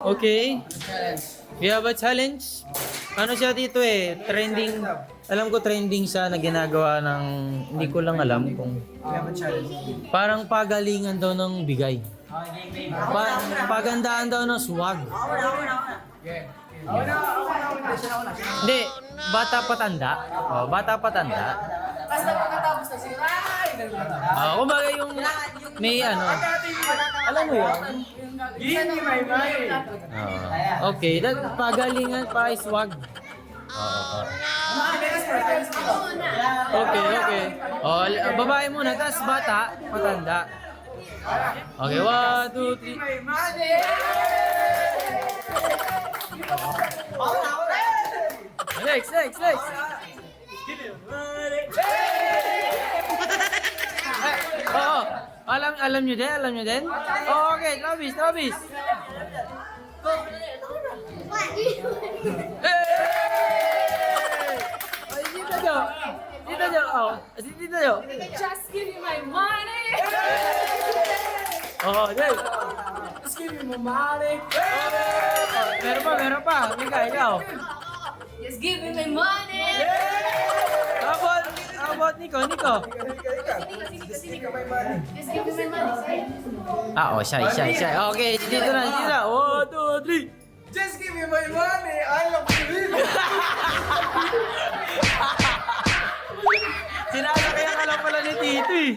Okay. We have a challenge. Ano siya dito eh, trending. Alam ko trending siya na ginagawa ng, hindi ko lang alam kung. Parang pagalingan daw ng bigay. Pagandaan daw ng swag. Hindi, bata patanda. Oh, bata patanda. Basta pagkatapos na sila, Kumbaga yung may ano. Alam mo yun? Hindi may may. Okay, pagalingan pa is swag. Okay. Oh, babae muna, tapos bata, patanda. Okay, 1, 2, 3. Next. Oo. Alam nyo din? Oh, okay, Travis. Ay, dito nyo. Just give me my money. Oh, Dave. Just give me my money. Meron pa. Ikaw. Just give me my money. How about Nico? Just give me my money. Shy. Okay, dito na. 1, 2, 3. Just give me my money! I love you! Sinasakyan ka lang pala ni Tito eh.